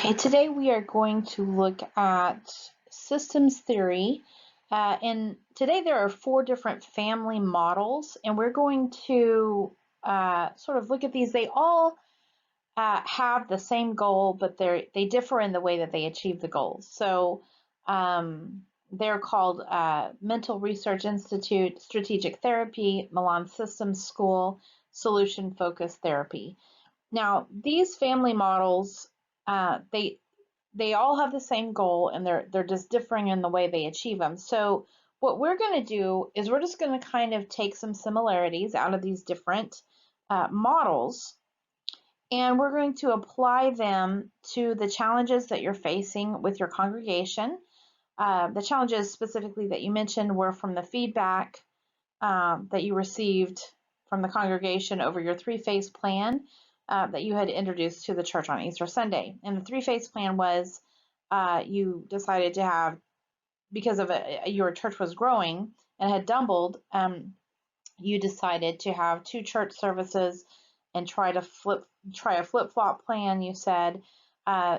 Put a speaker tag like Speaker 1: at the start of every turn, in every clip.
Speaker 1: Okay, today we are going to look at systems theory. And today there are 4 different family models, and we're going to sort of look at these. They all have the same goal, but they differ in the way that they achieve the goals. So they're called Mental Research Institute, Strategic Therapy, Milan Systems School, Solution Focused Therapy. Now, these family models, they all have the same goal, and they're just differing in the way they achieve them. So what we're going to do is we're just going to kind of take some similarities out of these different models, and we're going to apply them to the challenges that you're facing with your congregation. The challenges specifically that you mentioned were from the feedback that you received from the congregation over your 3-phase plan that you had introduced to the church on Easter Sunday. And the 3-phase plan was you decided to have, because of your church was growing and had doubled, you decided to have 2 church services and try a flip-flop plan. You said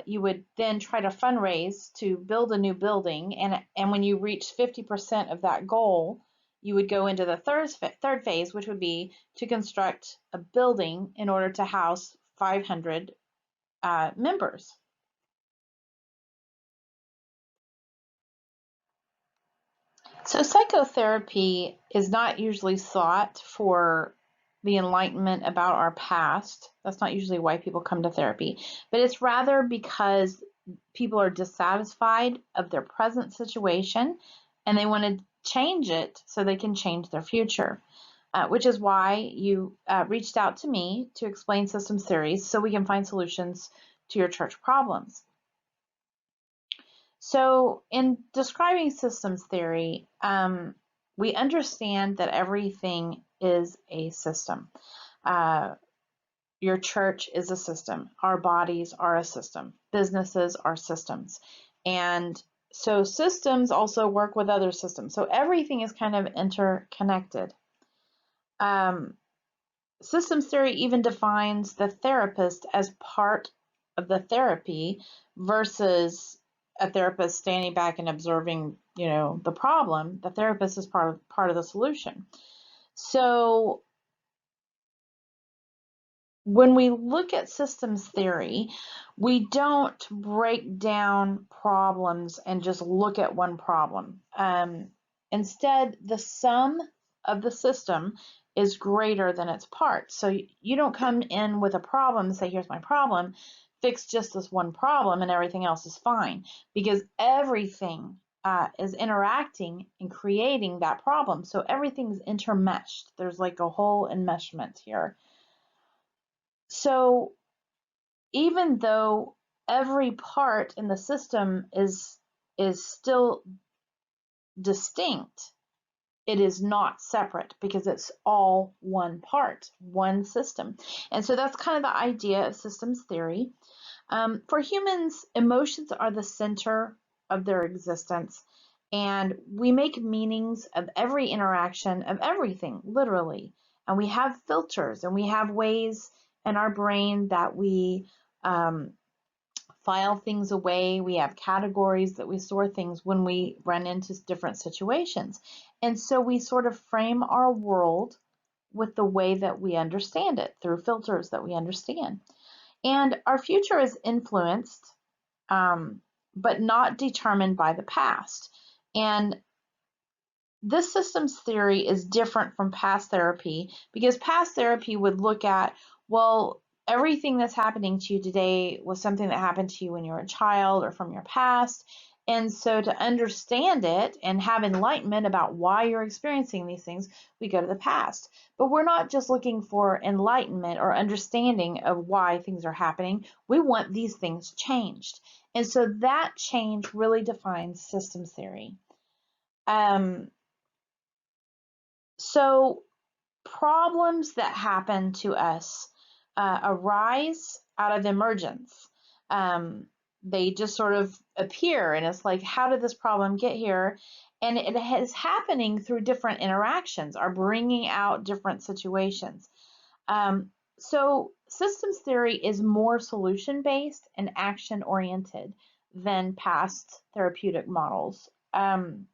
Speaker 1: you would then try to fundraise to build a new building, and when you reached 50% of that goal, you would go into the third phase, which would be to construct a building in order to house 500 members. So psychotherapy is not usually sought for the enlightenment about our past. That's not usually why people come to therapy, but it's rather because people are dissatisfied of their present situation and they want to change it so they can change their future, which is why you reached out to me to explain systems theories so we can find solutions to your church problems. So in describing systems theory, we understand that everything is a system. Your church is a system. Our bodies are a system. Businesses are systems. And so systems also work with other systems. So everything is kind of interconnected. Systems theory even defines the therapist as part of the therapy versus a therapist standing back and observing, the problem. The therapist is part of the solution. So when we look at systems theory, we don't break down problems and just look at one problem. Instead, the sum of the system is greater than its parts. So you don't come in with a problem and say, here's my problem, fix just this one problem and everything else is fine, because everything is interacting and creating that problem. So everything's intermeshed. There's like a whole enmeshment here. So even though every part in the system is still distinct, it is not separate because it's all one part, one system. And so that's kind of the idea of systems theory. For humans, emotions are the center of their existence, and we make meanings of every interaction of everything, literally. And we have filters, and we have ways in our brain that we file things away. We have categories that we store things when we run into different situations. And so we sort of frame our world with the way that we understand it through filters that we understand. And our future is influenced, but not determined by the past. And this systems theory is different from past therapy because past therapy would look at, well, everything that's happening to you today was something that happened to you when you were a child or from your past. And so to understand it and have enlightenment about why you're experiencing these things, we go to the past. But we're not just looking for enlightenment or understanding of why things are happening. We want these things changed. And so that change really defines systems theory. So problems that happen to us arise out of emergence. They just sort of appear, and it's like, how did this problem get here? And it is happening through different interactions or bringing out different situations. So systems theory is more solution-based and action-oriented than past therapeutic models. The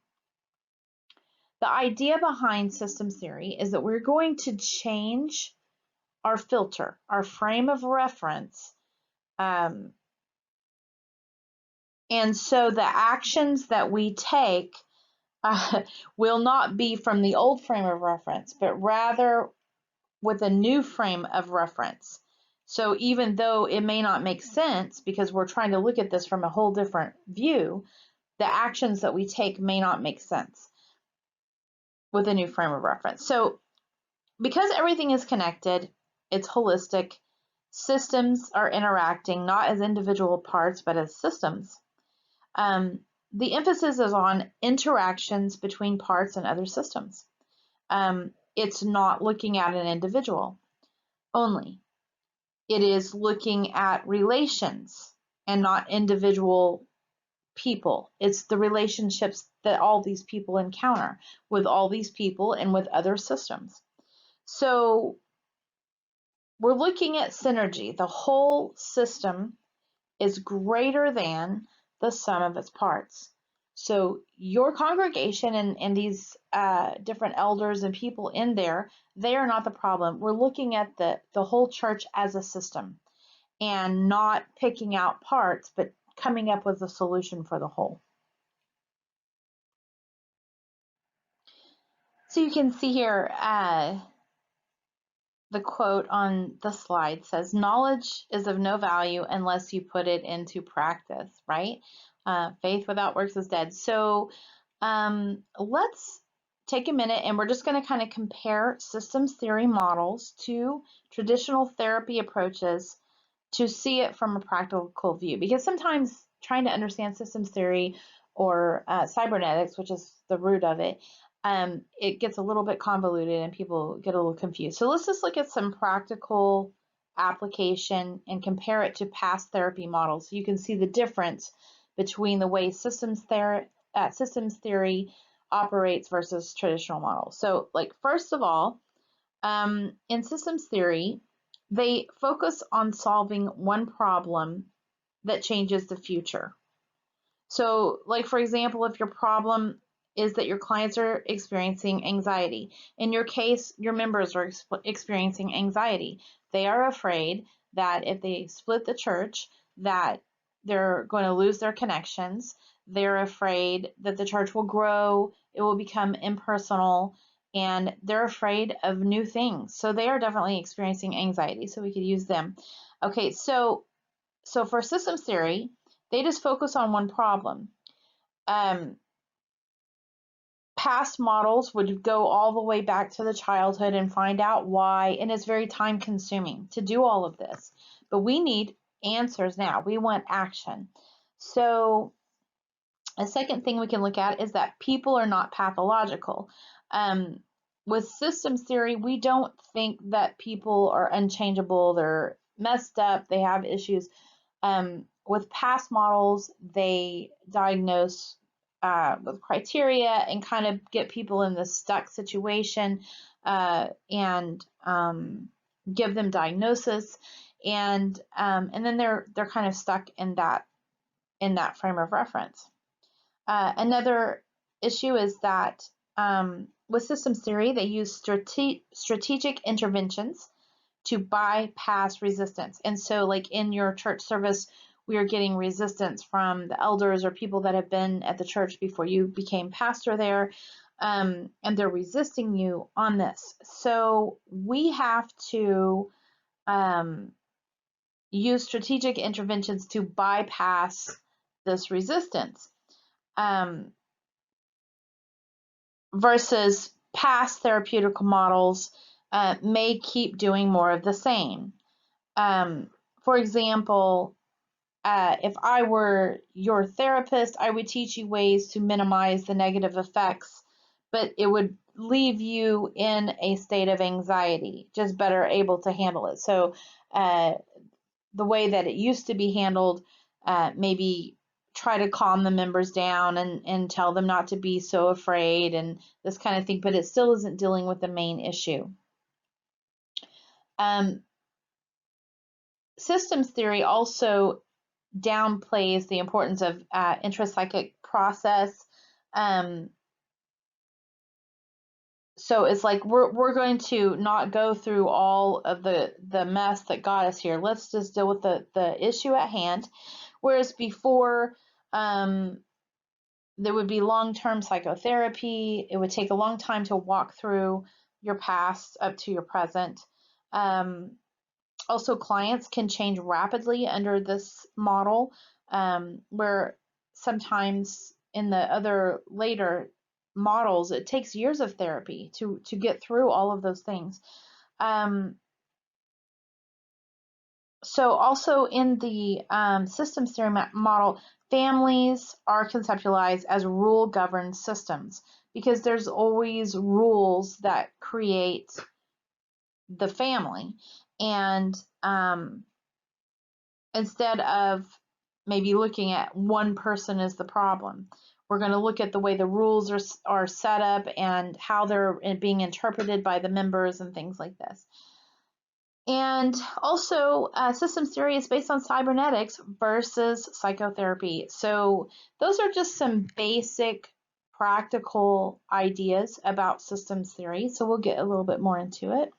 Speaker 1: idea behind systems theory is that we're going to change our filter, our frame of reference. Um, and so the actions that we take will not be from the old frame of reference, but rather with a new frame of reference. So even though it may not make sense because we're trying to look at this from a whole different view, the actions that we take may not make sense with a new frame of reference. So because everything is connected, it's holistic, systems are interacting not as individual parts, but as systems. The emphasis is on interactions between parts and other systems. It's not looking at an individual only. It is looking at relations and not individual people. It's the relationships that all these people encounter with all these people and with other systems. So we're looking at synergy. The whole system is greater than the sum of its parts. So your congregation and these different elders and people in there, they are not the problem. We're looking at the whole church as a system and not picking out parts, but coming up with a solution for the whole. So you can see here, the quote on the slide says, knowledge is of no value unless you put it into practice, right? Faith without works is dead. So let's take a minute and we're just going to kind of compare systems theory models to traditional therapy approaches to see it from a practical view. Because sometimes trying to understand systems theory or cybernetics, which is the root of it, it gets a little bit convoluted and people get a little confused. So let's just look at some practical application and compare it to past therapy models. So you can see the difference between the way systems theory operates versus traditional models. So like first of all, in systems theory, they focus on solving one problem that changes the future. So like for example, if your problem is that your clients are experiencing anxiety. In your case, your members are experiencing anxiety. They are afraid that if they split the church, that they're going to lose their connections. They're afraid that the church will grow, it will become impersonal, and they're afraid of new things. So they are definitely experiencing anxiety. So we could use them. Okay, so for systems theory, they just focus on one problem. Past models would go all the way back to the childhood and find out why, and it's very time consuming to do all of this. But we need answers now. We want action. So a second thing we can look at is that people are not pathological. With systems theory, we don't think that people are unchangeable, they're messed up, they have issues. With past models, they diagnose with criteria and kind of get people in this stuck situation and give them diagnosis, and then they're kind of stuck in that frame of reference. Another issue is that with systems theory, they use strategic interventions to bypass resistance. And so like in your church service, we are getting resistance from the elders or people that have been at the church before you became pastor there, and they're resisting you on this. So we have to use strategic interventions to bypass this resistance. Versus past therapeutical models may keep doing more of the same. For example, if I were your therapist, I would teach you ways to minimize the negative effects, but it would leave you in a state of anxiety, just better able to handle it. So the way that it used to be handled, maybe try to calm the members down and tell them not to be so afraid and this kind of thing, but it still isn't dealing with the main issue. systems theory also downplays the importance of intrapsychic process. So it's like we're going to not go through all of the mess that got us here. Let's just deal with the issue at hand. Whereas before, there would be long-term psychotherapy. It would take a long time to walk through your past up to your present. Also, clients can change rapidly under this model, where sometimes in the other later models, it takes years of therapy to get through all of those things. So also in the systems theory model, families are conceptualized as rule-governed systems because there's always rules that create the family. And instead of maybe looking at one person as the problem, we're going to look at the way the rules are set up and how they're being interpreted by the members and things like this. And also, systems theory is based on cybernetics versus psychotherapy. So those are just some basic practical ideas about systems theory. So we'll get a little bit more into it.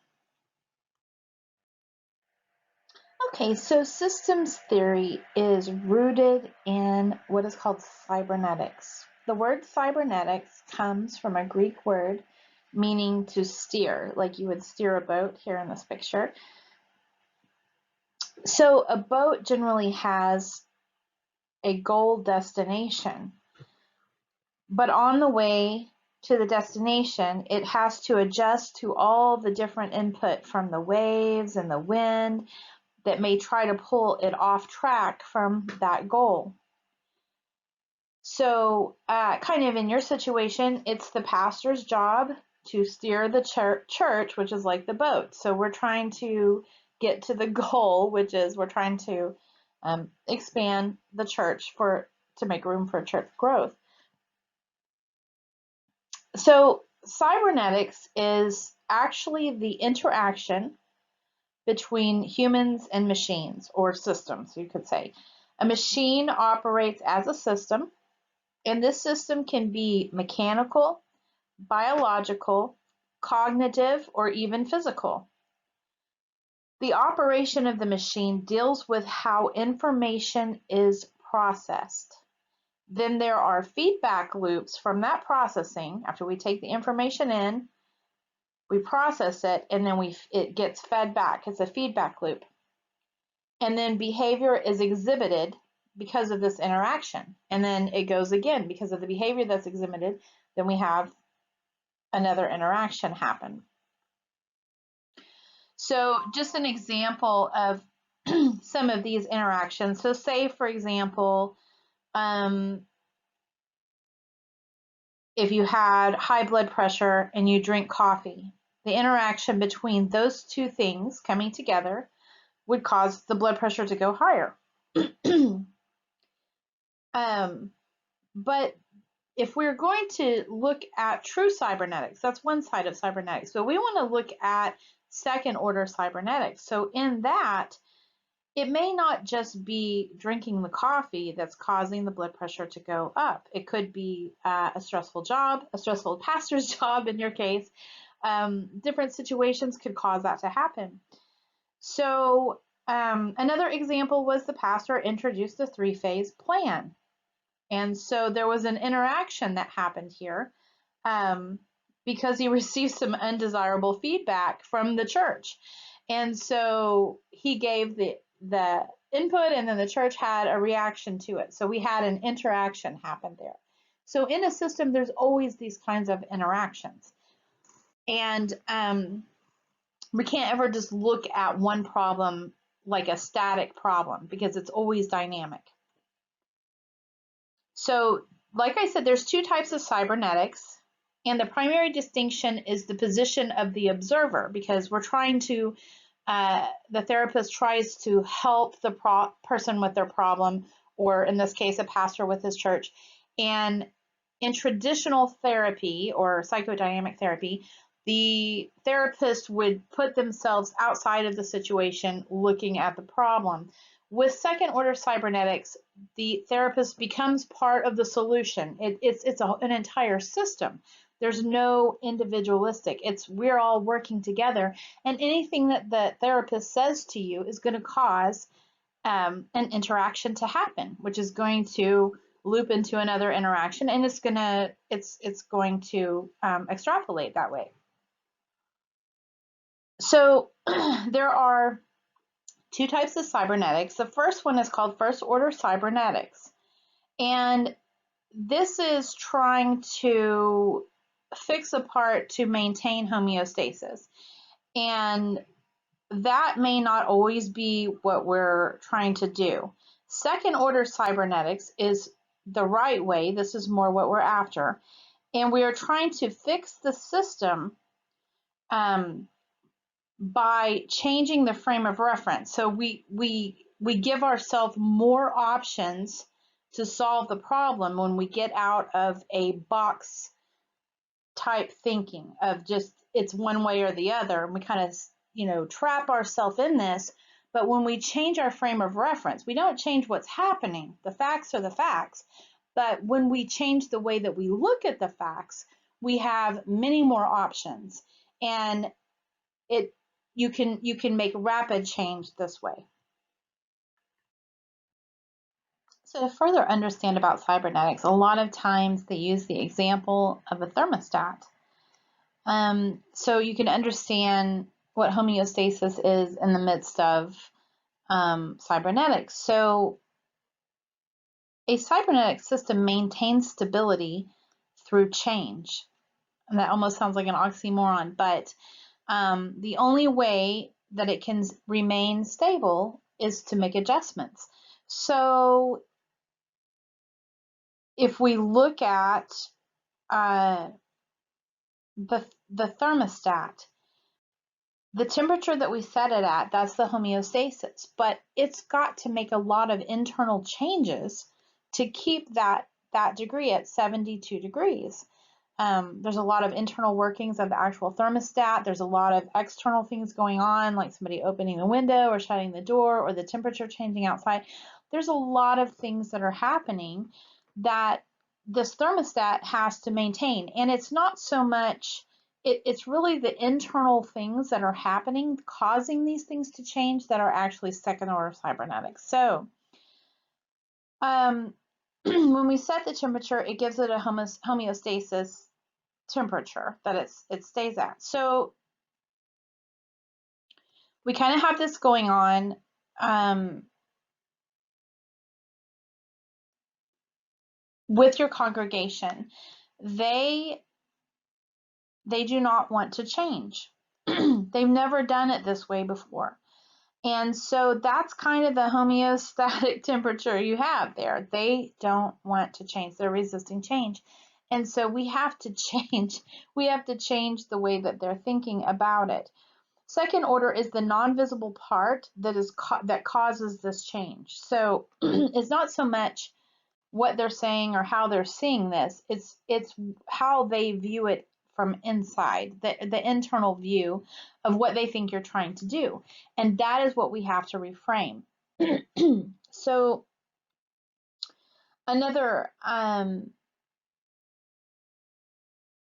Speaker 1: Okay, so systems theory is rooted in what is called cybernetics. The word cybernetics comes from a Greek word meaning to steer, like you would steer a boat here in this picture. So a boat generally has a goal destination, but on the way to the destination, it has to adjust to all the different input from the waves and the wind that may try to pull it off track from that goal. So kind of in your situation, it's the pastor's job to steer the church, which is like the boat. So we're trying to get to the goal, which is we're trying to expand the church to make room for church growth. So cybernetics is actually the interaction between humans and machines, or systems, you could say. A machine operates as a system, and this system can be mechanical, biological, cognitive, or even physical. The operation of the machine deals with how information is processed. Then there are feedback loops from that processing. After we take the information in, we process it, and then it gets fed back. It's a feedback loop. And then behavior is exhibited because of this interaction. And then it goes again because of the behavior that's exhibited. Then we have another interaction happen. So just an example of some of these interactions. So say, for example, if you had high blood pressure and you drink coffee, the interaction between those two things coming together would cause the blood pressure to go higher. But if we're going to look at true cybernetics, that's one side of cybernetics, but we want to look at second order cybernetics. So in that, it may not just be drinking the coffee that's causing the blood pressure to go up. It could be a stressful job, a stressful pastor's job in your case. Different situations could cause that to happen. So another example was the pastor introduced a 3-phase plan. And so there was an interaction that happened here because he received some undesirable feedback from the church. And so he gave the input, and then the church had a reaction to it. So we had an interaction happen there. So in a system, there's always these kinds of interactions. And we can't ever just look at one problem like a static problem because it's always dynamic. So like I said, there's two types of cybernetics, and the primary distinction is the position of the observer, because we're trying to, the therapist tries to help the person with their problem, or in this case, a pastor with his church. And in traditional therapy or psychodynamic therapy, the therapist would put themselves outside of the situation looking at the problem. With second order cybernetics, the therapist becomes part of the solution. It's an entire system. There's no individualistic. It's we're all working together, and anything that the therapist says to you is going to cause an interaction to happen, which is going to loop into another interaction, and it's going to extrapolate that way. So there are two types of cybernetics. The first one is called first order cybernetics, and this is trying to fix a part to maintain homeostasis, and that may not always be what we're trying to do. Second order cybernetics is the right way. This is more what we're after, and we are trying to fix the system by changing the frame of reference. So we give ourselves more options to solve the problem when we get out of a box type thinking of just it's one way or the other, and we kind of trap ourselves in this. But when we change our frame of reference, we don't change what's happening. The facts are the facts. But when we change the way that we look at the facts, we have many more options, and you can make rapid change this way. So to further understand about cybernetics, a lot of times they use the example of a thermostat. So you can understand what homeostasis is in the midst of cybernetics. So a cybernetic system maintains stability through change. And that almost sounds like an oxymoron, but the only way that it can remain stable is to make adjustments. So if we look at the thermostat, the temperature that we set it at, that's the homeostasis, but it's got to make a lot of internal changes to keep that degree at 72 degrees. There's a lot of internal workings of the actual thermostat. There's a lot of external things going on, like somebody opening the window or shutting the door or the temperature changing outside. There's a lot of things that are happening that this thermostat has to maintain. And it's not so much, it's really the internal things that are happening, causing these things to change, that are actually second order cybernetics. So when we set the temperature, it gives it a homeostasis temperature that it stays at. So we kind of have this going on. With your congregation, they do not want to change. They've never done it this way before. And so that's kind of the homeostatic temperature you have there. They don't want to change. They're resisting change. And so we have to change. We have to change the way that they're thinking about it. Second order is the non-visible part that causes this change. So it's not so much what they're saying or how they're seeing this. It's how they view it from inside, the internal view of what they think you're trying to do. And that is what we have to reframe. So another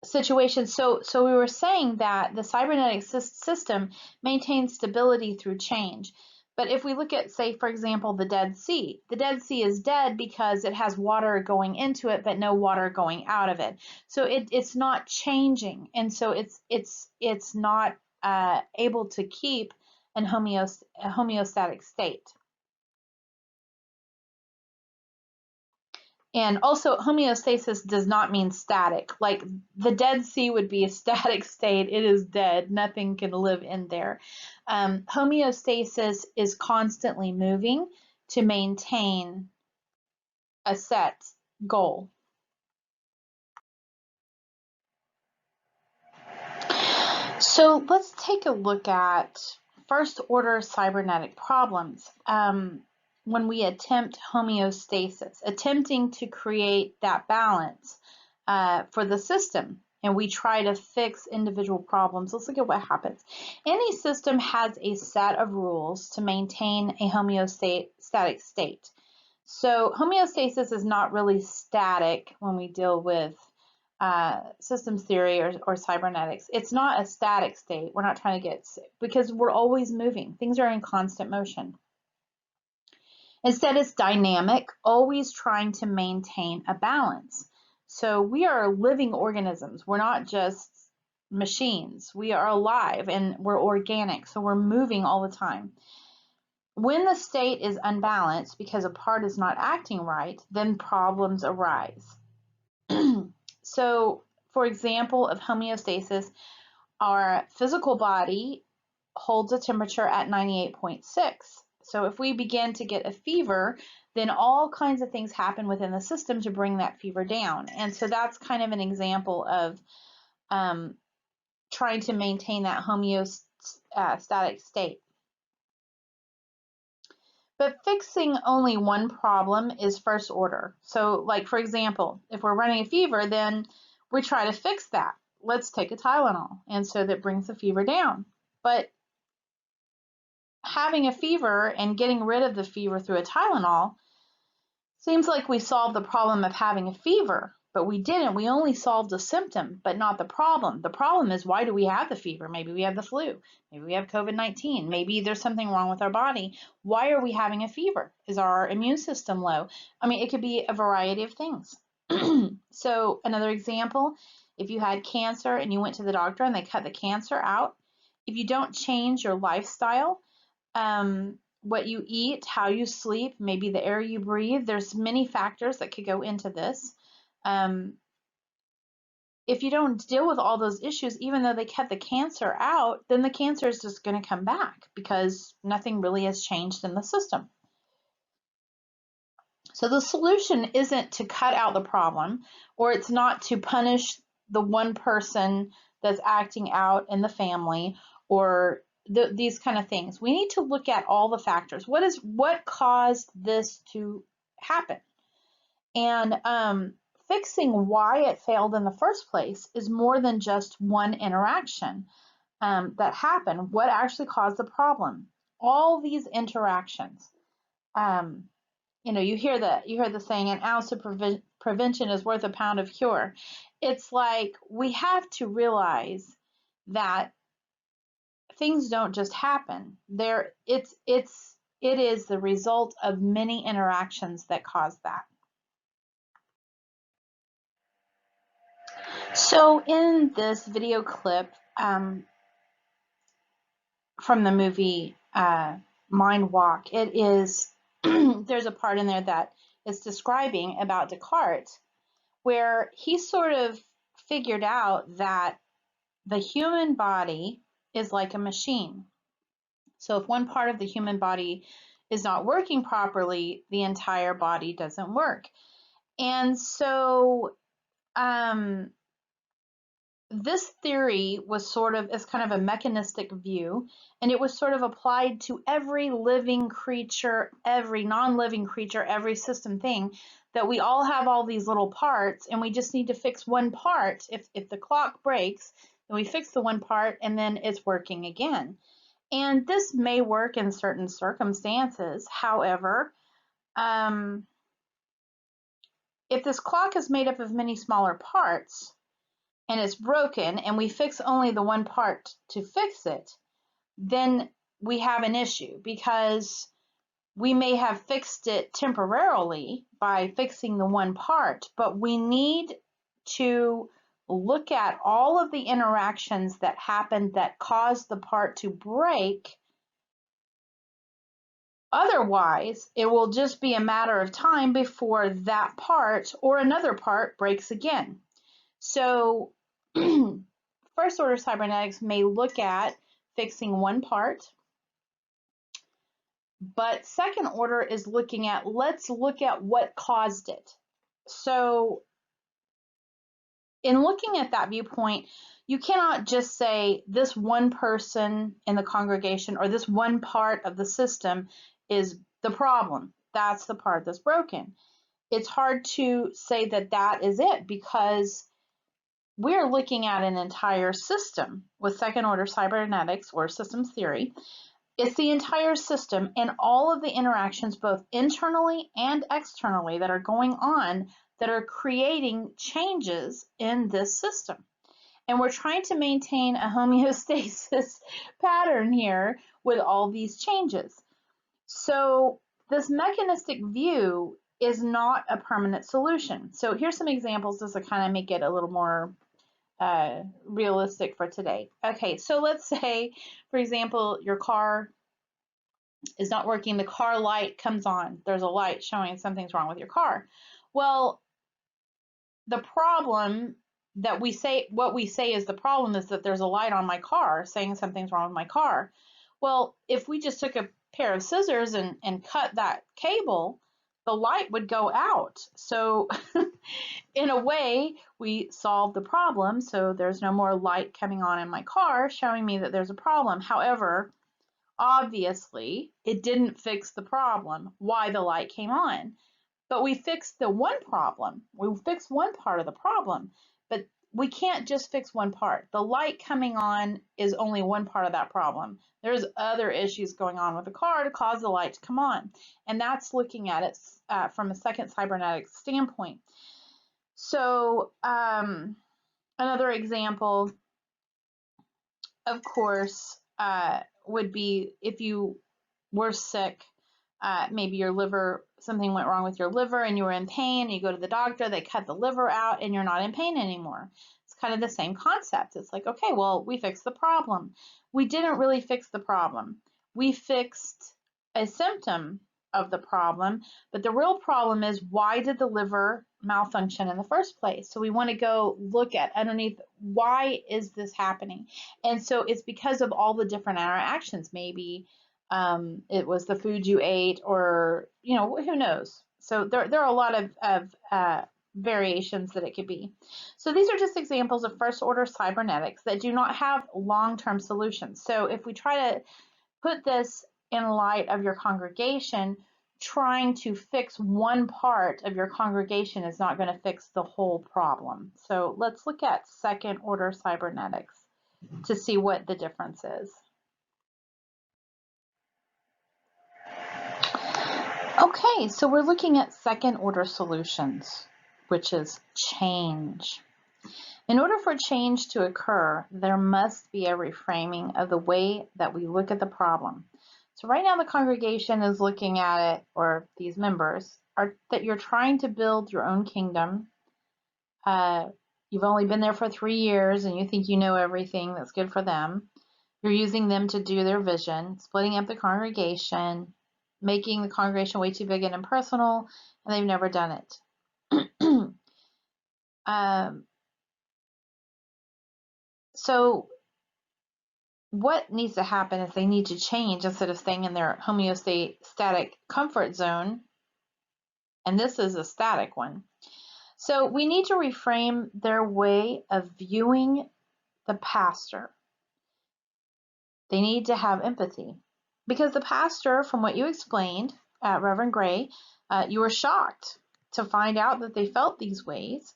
Speaker 1: situation, so we were saying that the cybernetic system maintains stability through change. But if we look at, say, for example, the Dead Sea is dead because it has water going into it, but no water going out of it. So it's not changing, and so it's not able to keep a homeostatic state. And also, homeostasis does not mean static. Like the Dead Sea would be a static state. It is dead. Nothing can live in there. Homeostasis is constantly moving to maintain a set goal. So let's take a look at first order cybernetic problems. When we attempt homeostasis, attempting to create that balance for the system. and we try to fix individual problems, let's look at what happens. Any system has a set of rules to maintain a homeostatic state. So homeostasis is not really static when we deal with systems theory or cybernetics. It's not a static state. We're not trying to get, because we're always moving. Things are in constant motion. Instead, it's dynamic, always trying to maintain a balance. So we are living organisms. We're not just machines. We are alive and we're organic. So we're moving all the time. When the state is unbalanced because a part is not acting right, then problems arise. So, for example, of homeostasis, our physical body holds a temperature at 98.6. So if we begin to get a fever, then all kinds of things happen within the system to bring that fever down. And so that's kind of an example of trying to maintain that homeostatic state. But fixing only one problem is first order. So like, for example, if we're running a fever, then we try to fix that. Let's take a Tylenol. And so that brings the fever down. But having a fever and getting rid of the fever through a Tylenol seems like we solved the problem of having a fever, but we didn't. We only solved a symptom, but not the problem. The problem is, why do we have the fever? Maybe we have the flu. Maybe we have COVID-19. Maybe there's something wrong with our body. Why are we having a fever? Is our immune system low? I mean, it could be a variety of things. So another example, if you had cancer and you went to the doctor and they cut the cancer out, if you don't change your lifestyle, what you eat, how you sleep, maybe the air you breathe, there's many factors that could go into this. If you don't deal with all those issues, even though they cut the cancer out, then the cancer is just going to come back because nothing really has changed in the system. So the solution isn't to cut out the problem, or it's not to punish the one person that's acting out in the family, or these kind of things. We need to look at all the factors. What caused this to happen? And fixing why it failed in the first place is more than just one interaction that happened. What actually caused the problem? All these interactions. You know, you hear the saying, an ounce of prevention is worth a pound of cure. It's like we have to realize that things don't just happen. It is the result of many interactions that cause that. So in this video clip from the movie Mind Walk, it is there's a part in there that is describing about Descartes, where he sort of figured out that the human body is like a machine. So if one part of the human body is not working properly, the entire body doesn't work. And so this theory was is kind of a mechanistic view, and it was sort of applied to every living creature, every non-living creature, every system thing, that we all have all these little parts, and we just need to fix one part. If the clock breaks, then we fix the one part, and then it's working again. And this may work in certain circumstances. However, if this clock is made up of many smaller parts, and it's broken, and we fix only the one part to fix it, then we have an issue, because we may have fixed it temporarily by fixing the one part, but we need to look at all of the interactions that happened that caused the part to break. Otherwise, it will just be a matter of time before that part or another part breaks again. So first order cybernetics may look at fixing one part, but second order is looking at, let's look at what caused it. So in looking at that viewpoint, you cannot just say this one person in the congregation or this one part of the system is the problem. That's the part that's broken. It's hard to say that that is it, because we're looking at an entire system with second order cybernetics or systems theory. It's the entire system and all of the interactions, both internally and externally, that are going on that are creating changes in this system. And we're trying to maintain a homeostasis pattern here with all these changes. So this mechanistic view is not a permanent solution. So here's some examples just to kind of make it a little more realistic for today. Okay, so let's say, for example, your car is not working. The car light comes on. There's a light showing something's wrong with your car. Well, the problem that what we say is the problem is that there's a light on my car saying something's wrong with my car. Well, if we just took a pair of scissors and cut that cable, the light would go out. So in a way, we solved the problem. So there's no more light coming on in my car showing me that there's a problem. However, obviously, it didn't fix the problem, why the light came on. But we fixed the one problem. We fixed one part of the problem, but we can't just fix one part. The light coming on is only one part of that problem. There's other issues going on with the car to cause the light to come on. And that's looking at it from a second cybernetics standpoint. So another example, of course, would be if you were sick, maybe your liver, something went wrong with your liver and you were in pain, you go to the doctor, they cut the liver out and you're not in pain anymore. It's kind of the same concept. It's like, okay, well, we fixed the problem. We didn't really fix the problem. We fixed a symptom of the problem, but the real problem is, why did the liver malfunction in the first place? So we want to go look at underneath, why is this happening? And so it's because of all the different interactions. Maybe it was the food you ate, or who knows. So there are a lot of variations that it could be. So these are just examples of first order cybernetics that do not have long-term solutions. So if we try to put this in light of your congregation, trying to fix one part of your congregation is not going to fix the whole problem. So let's look at second order cybernetics to see what the difference is. Okay, so we're looking at second order solutions, which is change. In order for change to occur, there must be a reframing of the way that we look at the problem. So right now the congregation is looking at it, or these members, are that you're trying to build your own kingdom. You've only been there for 3 years and you think you know everything that's good for them. You're using them to do their vision, splitting up the congregation, making the congregation way too big and impersonal, and they've never done it. So what needs to happen is they need to change instead of staying in their homeostatic comfort zone. And this is a static one. So we need to reframe their way of viewing the pastor. They need to have empathy, because the pastor, from what you explained, Reverend Gray, you were shocked to find out that they felt these ways.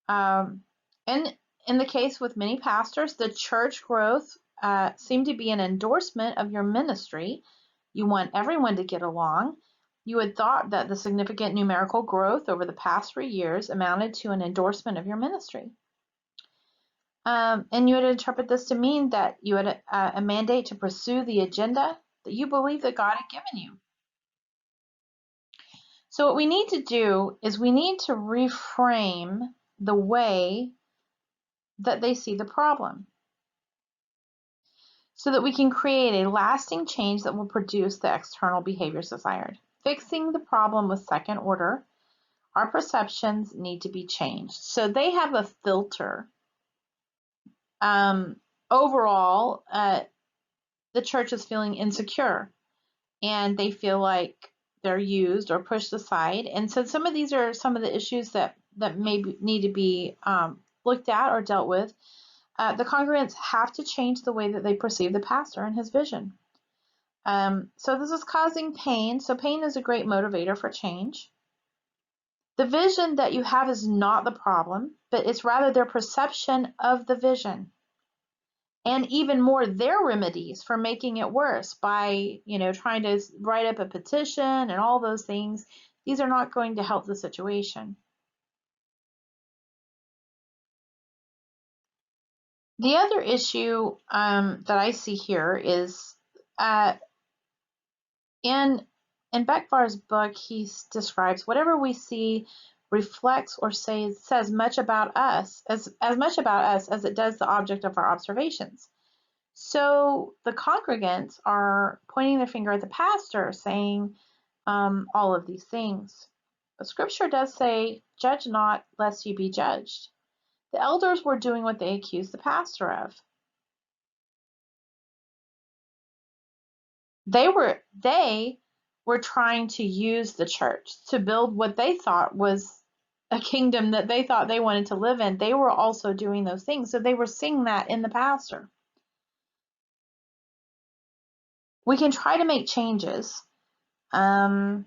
Speaker 1: And in the case with many pastors, the church growth seemed to be an endorsement of your ministry. You want everyone to get along. You had thought that the significant numerical growth over the past 3 years amounted to an endorsement of your ministry. And you would interpret this to mean that you had a mandate to pursue the agenda that you believe that God had given you. So what we need to do is we need to reframe the way that they see the problem, so that we can create a lasting change that will produce the external behaviors desired. Fixing the problem with second order, our perceptions need to be changed. So they have a filter. Overall, the church is feeling insecure and they feel like they're used or pushed aside. And so some of these are some of the issues that maybe need to be looked at or dealt with. The congregants have to change the way that they perceive the pastor and his vision. So this is causing pain. So pain is a great motivator for change. The vision that you have is not the problem, but it's rather their perception of the vision. And even more, their remedies for making it worse by, trying to write up a petition and all those things. These are not going to help the situation. The other issue that I see here is in Bekvar's book, he describes whatever we see reflects or says much about us, as much about us as it does the object of our observations. So the congregants are pointing their finger at the pastor, saying all of these things. But Scripture does say, "Judge not, lest you be judged." The elders were doing what they accused the pastor of. They were trying to use the church to build what they thought was a kingdom that they thought they wanted to live in. They were also doing those things. So they were seeing that in the pastor. We can try to make changes. You can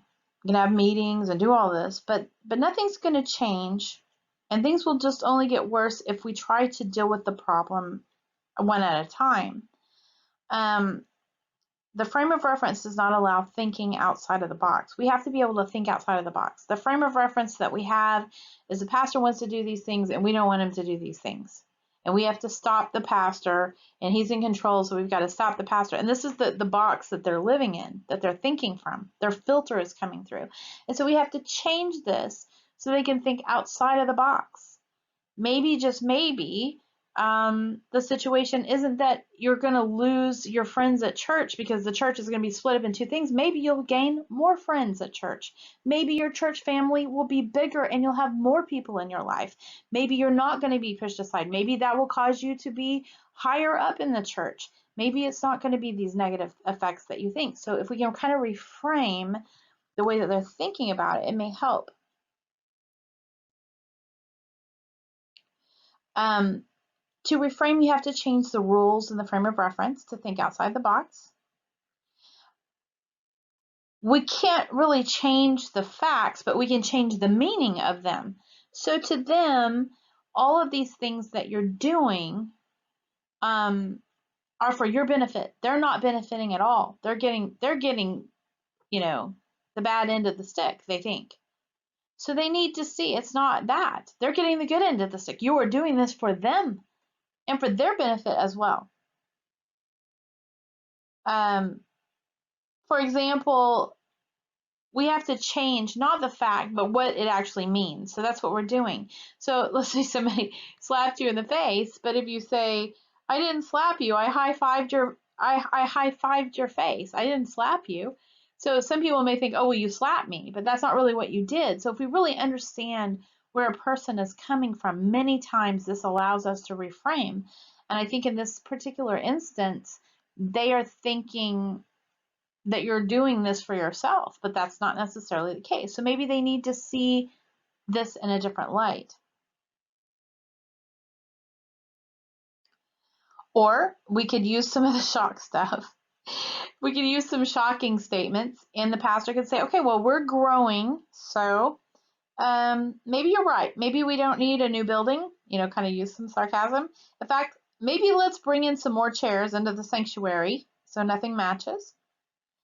Speaker 1: have meetings and do all this, but nothing's going to change, and things will just only get worse if we try to deal with the problem one at a time. The frame of reference does not allow thinking outside of the box. We have to be able to think outside of the box. The frame of reference that we have is the pastor wants to do these things and we don't want him to do these things. And we have to stop the pastor, and he's in control, so we've got to stop the pastor. And this is the box that they're living in, that they're thinking from. Their filter is coming through. And so we have to change this so they can think outside of the box. Maybe, just maybe, the situation isn't that you're going to lose your friends at church because the church is going to be split up in two things. Maybe you'll gain more friends at church. Maybe your church family will be bigger and you'll have more people in your life. Maybe you're not going to be pushed aside. Maybe that will cause you to be higher up in the church. Maybe it's not going to be these negative effects that you think. So if we can kind of reframe the way that they're thinking about it, it may help. To reframe, you have to change the rules in the frame of reference to think outside the box. We can't really change the facts, but we can change the meaning of them. So to them, all of these things that you're doing are for your benefit. They're not benefiting at all. They're getting, the bad end of the stick, they think. So they need to see it's not that. They're getting the good end of the stick. You are doing this for them and for their benefit as well. For example, we have to change not the fact, but what it actually means. So that's what we're doing. So let's say somebody slapped you in the face, but if you say, "I didn't slap you, I high-fived your face. I didn't slap you." So some people may think, "Oh, well, you slapped me," but that's not really what you did. So if we really understand where a person is coming from, many times this allows us to reframe. And I think in this particular instance, they are thinking that you're doing this for yourself, but that's not necessarily the case. So maybe they need to see this in a different light. Or we could use some of the shock stuff. We could use some shocking statements, and the pastor could say, "Okay, well, we're growing, so maybe you're right. Maybe we don't need a new building," kind of use some sarcasm. In fact, maybe let's bring in some more chairs into the sanctuary so nothing matches.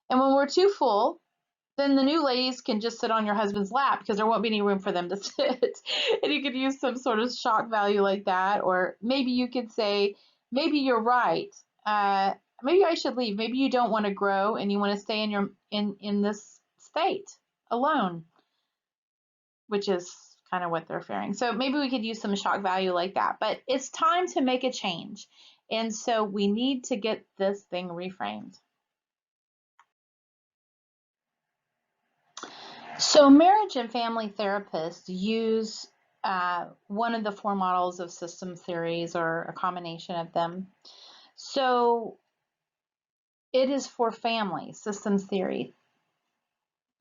Speaker 1: And when we're too full, then the new ladies can just sit on your husband's lap because there won't be any room for them to sit. And you could use some sort of shock value like that. Or maybe you could say, "Maybe you're right. Maybe I should leave. Maybe you don't want to grow and you want to stay in this state alone," which is kind of what they're fearing. So maybe we could use some shock value like that. But it's time to make a change. And so we need to get this thing reframed. So marriage and family therapists use one of the four models of system theories, or a combination of them. So it is for family, systems theory.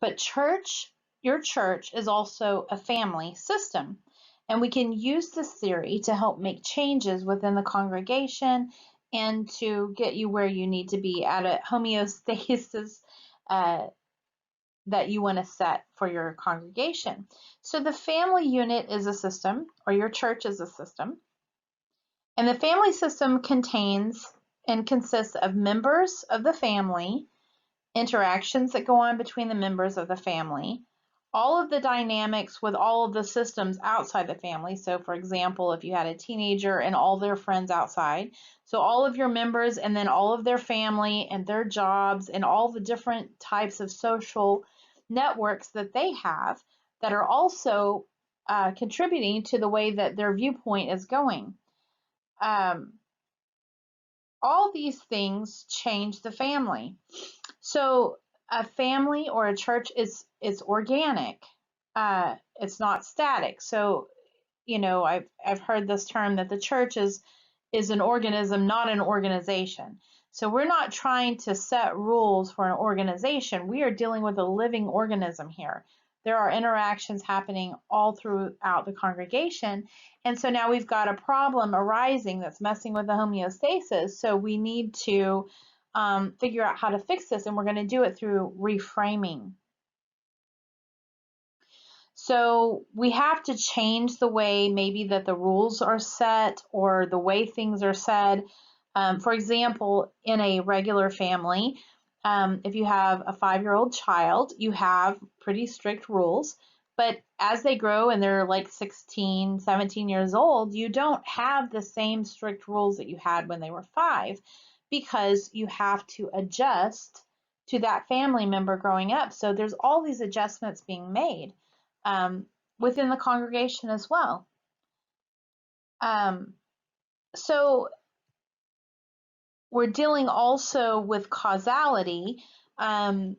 Speaker 1: But your church is also a family system. And we can use this theory to help make changes within the congregation and to get you where you need to be at a homeostasis that you want to set for your congregation. So the family unit is a system, or your church is a system. And the family system contains and consists of members of the family, interactions that go on between the members of the family, all of the dynamics with all of the systems outside the family. So for example, if you had a teenager and all their friends outside, so all of your members and then all of their family and their jobs and all the different types of social networks that they have that are also contributing to the way that their viewpoint is going. All these things change the family. So a family or a church is organic. It's not static. So I've heard this term that the church is an organism, not an organization. So we're not trying to set rules for an organization. We are dealing with a living organism here. There are interactions happening all throughout the congregation. And so now we've got a problem arising that's messing with the homeostasis. So we need to figure out how to fix this, and we're going to do it through reframing. So we have to change the way maybe that the rules are set or the way things are said. For example, in a regular family, if you have a 5-year-old child, you have pretty strict rules. But as they grow and they're like 16, 17 years old, you don't have the same strict rules that you had when they were 5, because you have to adjust to that family member growing up. So there's all these adjustments being made within the congregation as well. So we're dealing also with causality, and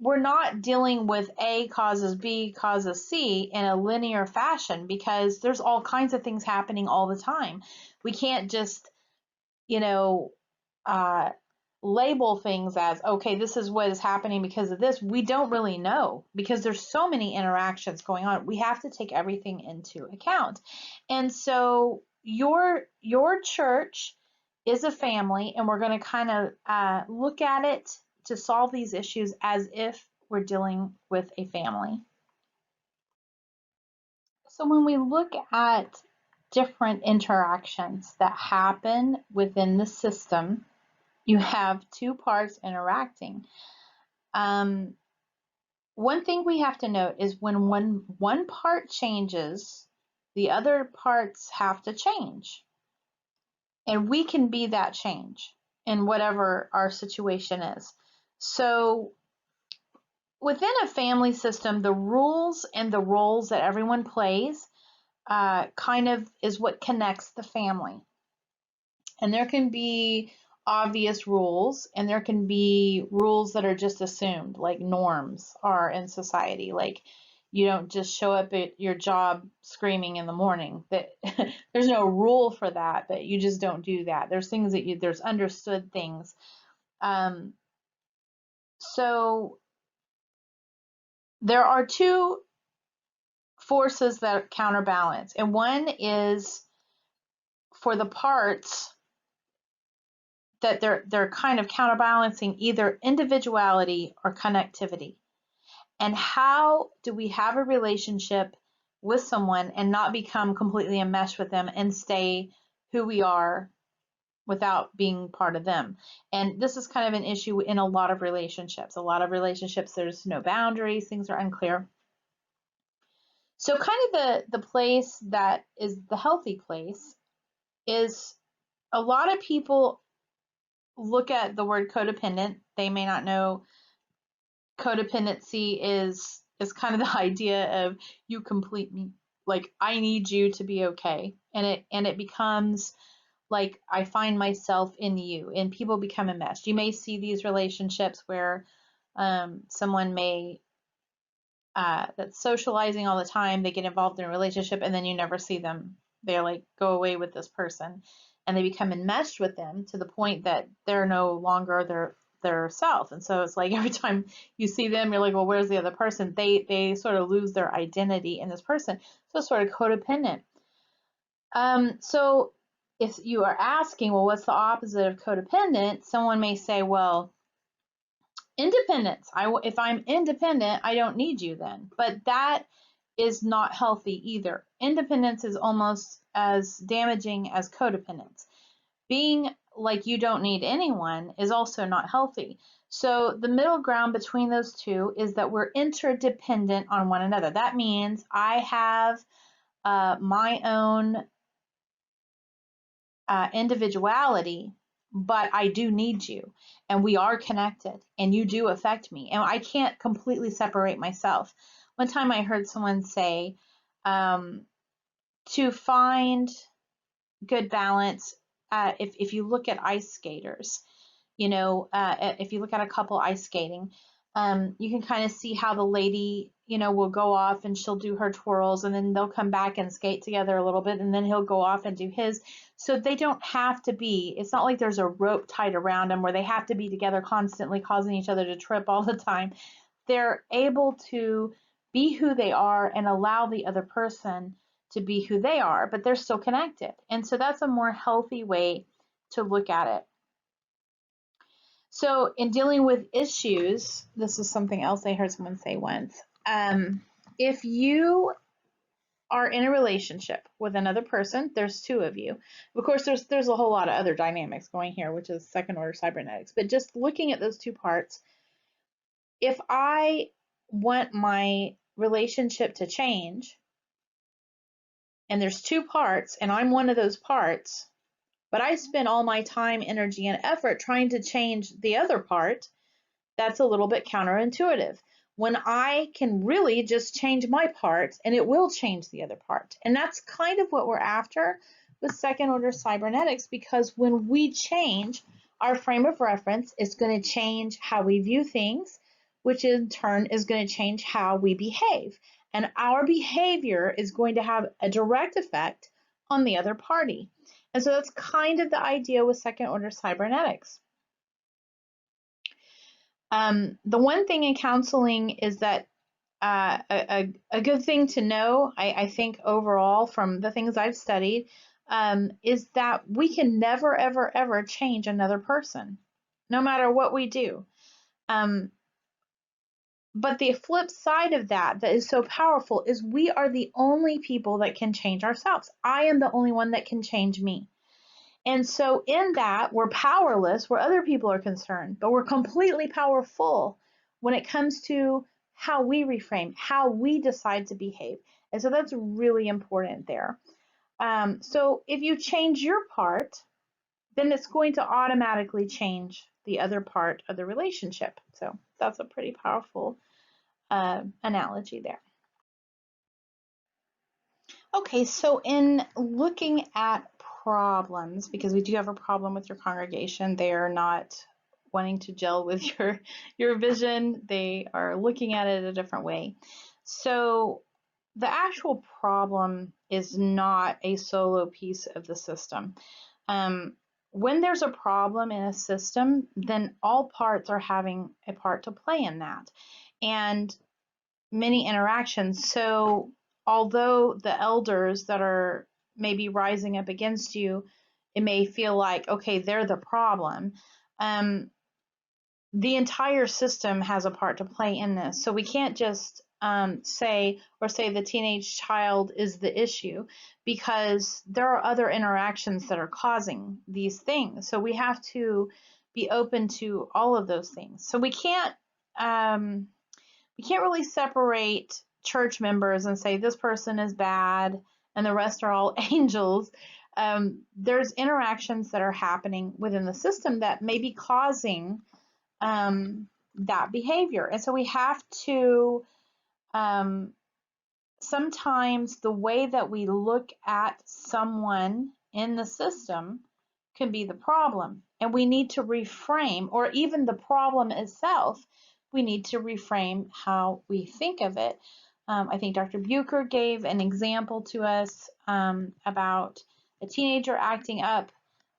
Speaker 1: we're not dealing with A causes B causes C in a linear fashion, because there's all kinds of things happening all the time. We can't just, label things as, okay, this is what is happening because of this. We don't really know, because there's so many interactions going on. We have to take everything into account. And so your church is a family, and we're going to kind of look at it to solve these issues as if we're dealing with a family. So when we look at different interactions that happen within the system, you have two parts interacting. One thing we have to note is when one part changes, the other parts have to change. And we can be that change in whatever our situation is. So within a family system, the rules and the roles that everyone plays kind of is what connects the family. And there can be obvious rules, and there can be rules that are just assumed, like norms are in society. Like, you don't just show up at your job screaming in the morning. That there's no rule for that, but you just don't do that. There's things that there's understood things. So there are two forces that counterbalance, and one is for the parts that they're kind of counterbalancing either individuality or connectivity. And how do we have a relationship with someone and not become completely enmeshed with them and stay who we are without being part of them? And this is kind of an issue in a lot of relationships. A lot of relationships, there's no boundaries, things are unclear. So kind of the place that is the healthy place is, a lot of people look at the word codependent. They may not know codependency is kind of the idea of you complete me, like I need you to be okay, and it becomes like I find myself in you, and people become enmeshed. You may see these relationships where someone may that's socializing all the time, they get involved in a relationship and then you never see them. They're like, go away with this person, and they become enmeshed with them to the point that they're no longer their self. And so it's like every time you see them, you're like, well, where's the other person? They sort of lose their identity in this person. So it's sort of codependent. So if you are asking, well, what's the opposite of codependent? Someone may say, well, Independence. If I'm independent, I don't need you then. But that is not healthy either. Independence is almost as damaging as codependence. Being like you don't need anyone is also not healthy. So the middle ground between those two is that we're interdependent on one another. That means I have my own individuality, but I do need you, and we are connected, and you do affect me, and I can't completely separate myself. One time I heard someone say, to find good balance, if you look at ice skaters, if you look at a couple ice skating, you can kind of see how the lady, will go off and she'll do her twirls, and then they'll come back and skate together a little bit, and then he'll go off and do his. So they don't have to be, it's not like there's a rope tied around them where they have to be together constantly, causing each other to trip all the time. They're able to be who they are and allow the other person to be who they are, but they're still connected. And so that's a more healthy way to look at it. So in dealing with issues, this is something else I heard someone say once. If you are in a relationship with another person, there's two of you. Of course, there's a whole lot of other dynamics going here, which is second order cybernetics. But just looking at those two parts, if I want my relationship to change, and there's two parts, and I'm one of those parts, but I spend all my time, energy, and effort trying to change the other part, that's a little bit counterintuitive. When I can really just change my part, and it will change the other part. And that's kind of what we're after with second order cybernetics, because when we change our frame of reference, it's going to change how we view things, which in turn is going to change how we behave. And our behavior is going to have a direct effect on the other party. And so that's kind of the idea with second order cybernetics. The one thing in counseling is that a good thing to know, I think overall from the things I've studied, is that we can never, ever, ever change another person, no matter what we do. But the flip side of that is so powerful is we are the only people that can change ourselves. I am the only one that can change me. And so in that, we're powerless where other people are concerned, but we're completely powerful when it comes to how we reframe, how we decide to behave. And so that's really important there. So if you change your part, then it's going to automatically change the other part of the relationship. So that's a pretty powerful analogy there. Okay, so in looking at problems, because we do have a problem with your congregation, they are not wanting to gel with your vision. They are looking at it a different way. So the actual problem is not a solo piece of the system. When there's a problem in a system, then all parts are having a part to play in that, and many interactions. So although the elders that are maybe rising up against you, it may feel like, okay, they're the problem. The entire system has a part to play in this. So we can't just say the teenage child is the issue, because there are other interactions that are causing these things. So we have to be open to all of those things. So we can't really separate church members and say this person is bad and the rest are all angels. There's interactions that are happening within the system that may be causing that behavior. And so we have to, sometimes the way that we look at someone in the system can be the problem. And we need to reframe, or even the problem itself, we need to reframe how we think of it. I think Dr. Bucher gave an example to us about a teenager acting up,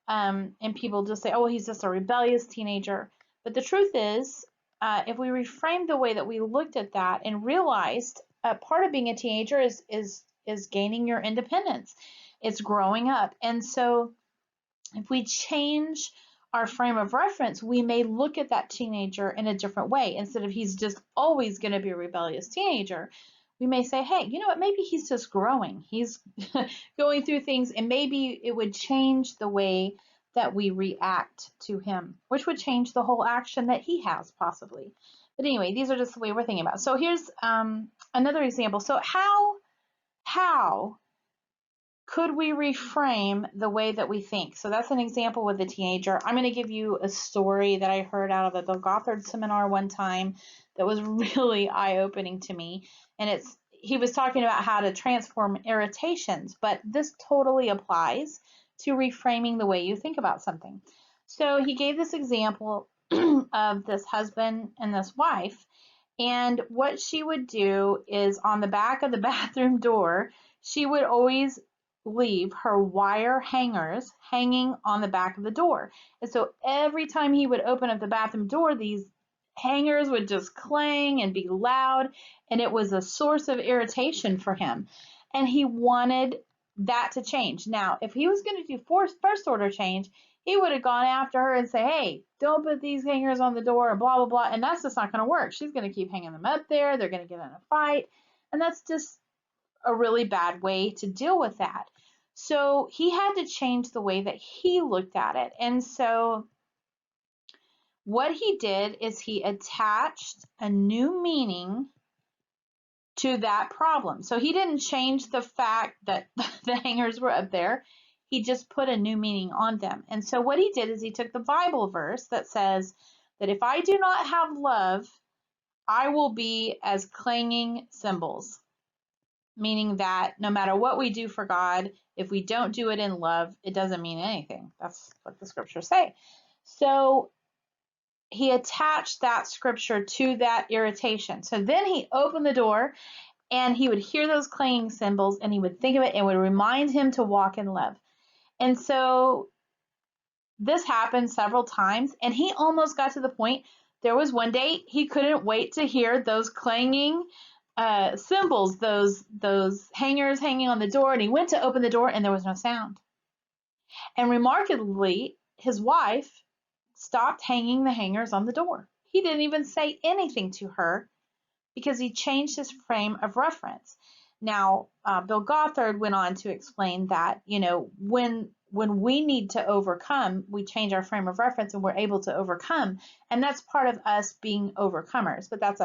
Speaker 1: and people just say, oh, well, he's just a rebellious teenager. But the truth is, if we reframe the way that we looked at that and realized part of being a teenager is gaining your independence, it's growing up. And so if we change our frame of reference, we may look at that teenager in a different way. Instead of he's just always going to be a rebellious teenager, we may say, hey, you know what, maybe he's just growing. He's going through things, and maybe it would change the way that we react to him, which would change the whole action that he has possibly. But anyway, these are just the way we're thinking about it. So here's another example. So how could we reframe the way that we think? So that's an example with a teenager. I'm going to give you a story that I heard out of the Bill Gothard seminar one time that was really eye-opening to me. And he was talking about how to transform irritations, but this totally applies to reframing the way you think about something. So he gave this example of this husband and this wife. And what she would do is on the back of the bathroom door, she would always leave her wire hangers hanging on the back of the door. And so every time he would open up the bathroom door, these hangers would just clang and be loud, and it was a source of irritation for him. And he wanted that to change. Now, if he was going to do first order change, he would have gone after her and say, hey, don't put these hangers on the door, blah, blah, blah. And that's just not going to work. She's going to keep hanging them up there. They're going to get in a fight. And that's just a really bad way to deal with that. So he had to change the way that he looked at it. And so what he did is he attached a new meaning to that problem. So he didn't change the fact that the hangers were up there. He just put a new meaning on them. And so what he did is he took the Bible verse that says that if I do not have love, I will be as clanging cymbals. Meaning that no matter what we do for God, if we don't do it in love, it doesn't mean anything. That's what the scriptures say. So he attached that scripture to that irritation. So then he opened the door and he would hear those clanging cymbals and he would think of it and it would remind him to walk in love. And so this happened several times, and he almost got to the point. There was one day he couldn't wait to hear those clanging cymbals, those hangers hanging on the door, and he went to open the door and there was no sound. And remarkably, his wife stopped hanging the hangers on the door. He didn't even say anything to her because he changed his frame of reference. Now, Bill Gothard went on to explain that, when we need to overcome, we change our frame of reference and we're able to overcome. And that's part of us being overcomers. But that's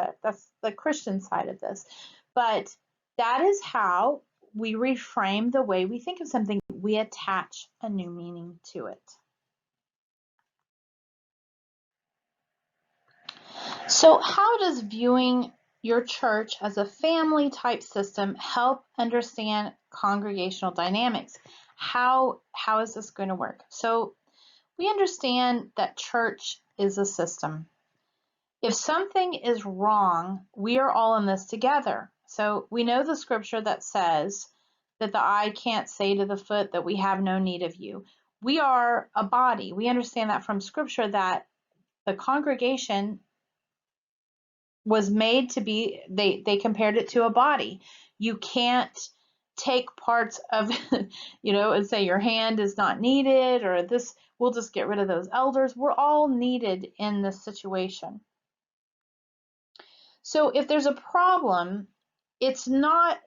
Speaker 1: the Christian side of this. But that is how we reframe the way we think of something. We attach a new meaning to it. So how does viewing your church as a family type system help understand congregational dynamics? How is this going to work? So we understand that church is a system. If something is wrong, we are all in this together. So we know the scripture that says that the eye can't say to the foot that we have no need of you. We are a body. We understand that from scripture that the congregation was made to be, they compared it to a body. You can't take parts of, and say your hand is not needed, or this, we'll just get rid of those elders. We're all needed in this situation. So if there's a problem, it's not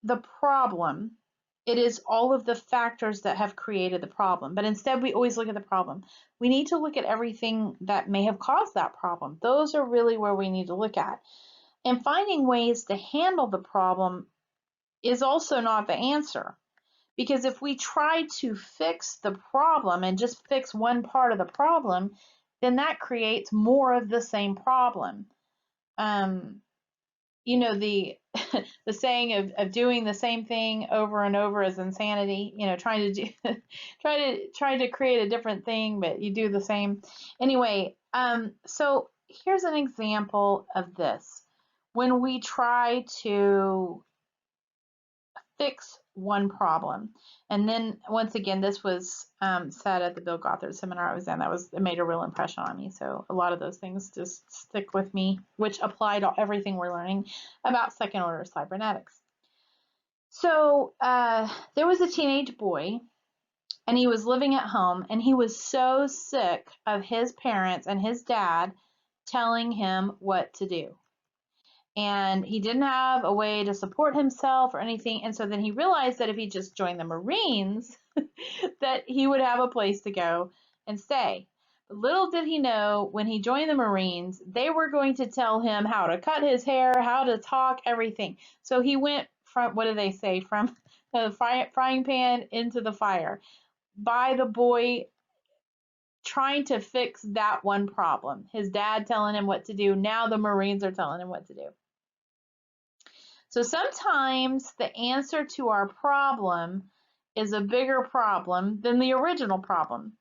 Speaker 1: the problem, it is all of the factors that have created the problem. But instead, we always look at the problem. We need to look at everything that may have caused that problem. Those are really where we need to look at. And finding ways to handle the problem is also not the answer. Because if we try to fix the problem and just fix one part of the problem, then that creates more of the same problem. The the saying of doing the same thing over and over is insanity. Trying to create a different thing, but you do the same. Anyway, so here's an example of this. When we try to fix one problem, and then once again, this was said at the Bill Gothard seminar I was in. It made a real impression on me. So a lot of those things just stick with me, which apply to everything we're learning about second order cybernetics. So there was a teenage boy, and he was living at home, and he was so sick of his parents and his dad telling him what to do. And he didn't have a way to support himself or anything. And so then he realized that if he just joined the Marines, that he would have a place to go and stay. But little did he know, when he joined the Marines, they were going to tell him how to cut his hair, how to talk, everything. So he went from, what do they say, from the frying pan into the fire by the boy trying to fix that one problem. His dad telling him what to do. Now the Marines are telling him what to do. So sometimes the answer to our problem is a bigger problem than the original problem.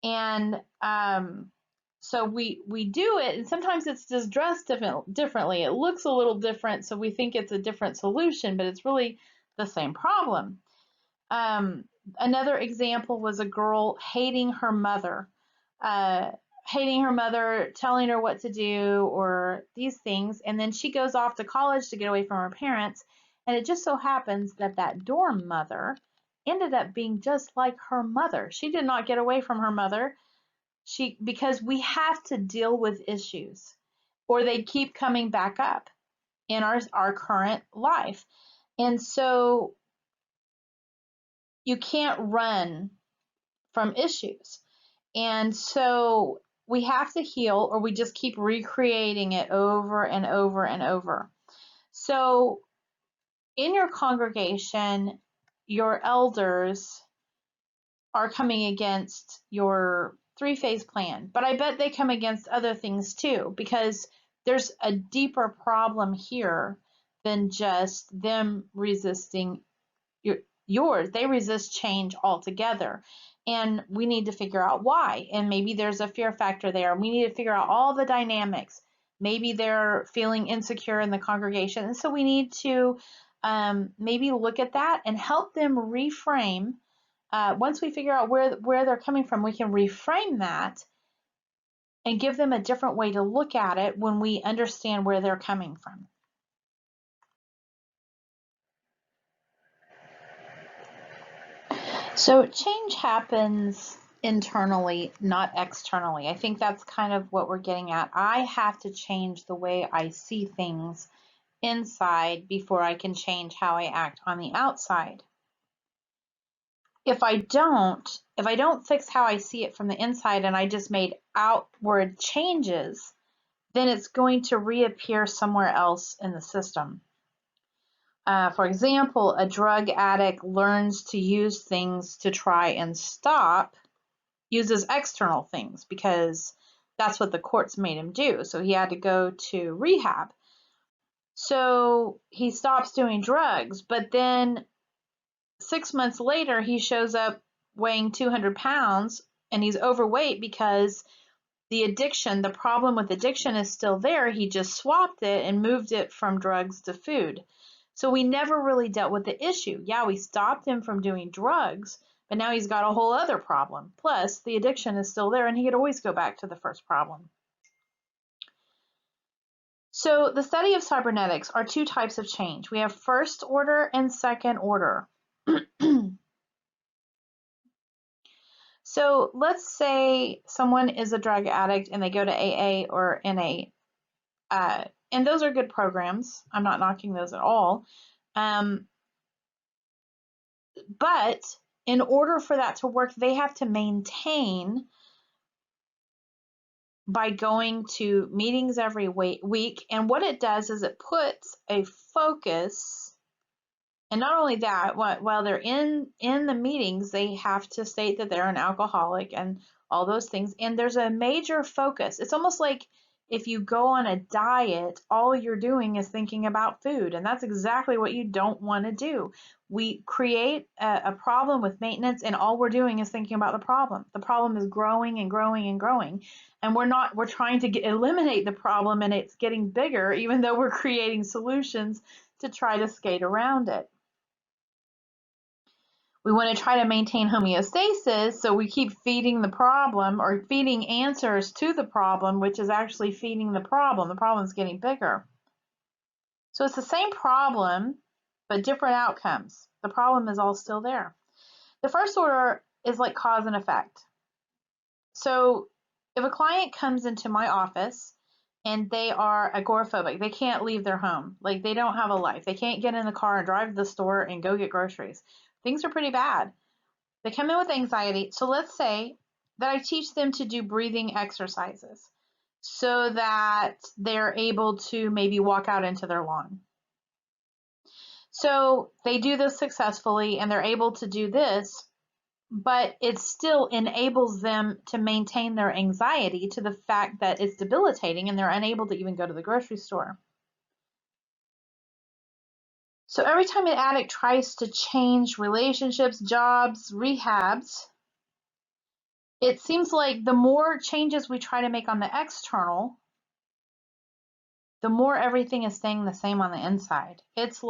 Speaker 1: And so we do it, and sometimes it's just dressed differently. It looks a little different, so we think it's a different solution, but it's really the same problem. Another example was a girl hating her mother, uh, telling her what to do or these things, and then she goes off to college to get away from her parents, and it just so happens that that dorm mother ended up being just like her mother. She did not get away from her mother. Because we have to deal with issues, or they keep coming back up in our current life. And so you can't run from issues. And so we have to heal, or we just keep recreating it over and over and over. So in your congregation, your elders are coming against your three-phase plan, but I bet they come against other things too, because there's a deeper problem here than just them resisting yours. They resist change altogether, and we need to figure out why. And maybe there's a fear factor there, and we need to figure out all the dynamics. Maybe they're feeling insecure in the congregation, and so we need to maybe look at that and help them reframe. Once we figure out where they're coming from, we can reframe that and give them a different way to look at it when we understand where they're coming from. So change happens internally, not externally. I think that's kind of what we're getting at. I have to change the way I see things inside before I can change how I act on the outside. If I don't fix how I see it from the inside, and I just made outward changes, then it's going to reappear somewhere else in the system. For example, a drug addict learns to use things to try and stop, uses external things because that's what the courts made him do. So he had to go to rehab. So he stops doing drugs, but then 6 months later, he shows up weighing 200 pounds, and he's overweight because the problem with addiction is still there. He just swapped it and moved it from drugs to food. So we never really dealt with the issue. Yeah, we stopped him from doing drugs, but now he's got a whole other problem. Plus, the addiction is still there, and he could always go back to the first problem. So the study of cybernetics are two types of change. We have first order and second order. So let's say someone is a drug addict and they go to AA or NA, and those are good programs. I'm not knocking those at all. But in order for that to work, they have to maintain by going to meetings every week. And what it does is it puts a focus. And not only that, while they're in the meetings, they have to state that they're an alcoholic and all those things. And there's a major focus. It's almost like if you go on a diet, all you're doing is thinking about food. And that's exactly what you don't want to do. We create a problem with maintenance, and all we're doing is thinking about the problem. The problem is growing and growing and growing. And we're trying to eliminate the problem, and it's getting bigger, even though we're creating solutions to try to skate around it. We want to try to maintain homeostasis, so we keep feeding the problem or feeding answers to the problem, which is actually feeding the problem. The problem's getting bigger. So it's the same problem, but different outcomes. The problem is all still there. The first order is like cause and effect. So if a client comes into my office and they are agoraphobic, they can't leave their home, like they don't have a life, they can't get in the car and drive to the store and go get groceries. Things are pretty bad. They come in with anxiety. So let's say that I teach them to do breathing exercises so that they're able to maybe walk out into their lawn. So they do this successfully and they're able to do this, but it still enables them to maintain their anxiety to the fact that it's debilitating and they're unable to even go to the grocery store. So every time an addict tries to change relationships, jobs, rehabs, it seems like the more changes we try to make on the external, the more everything is staying the same on the inside. It's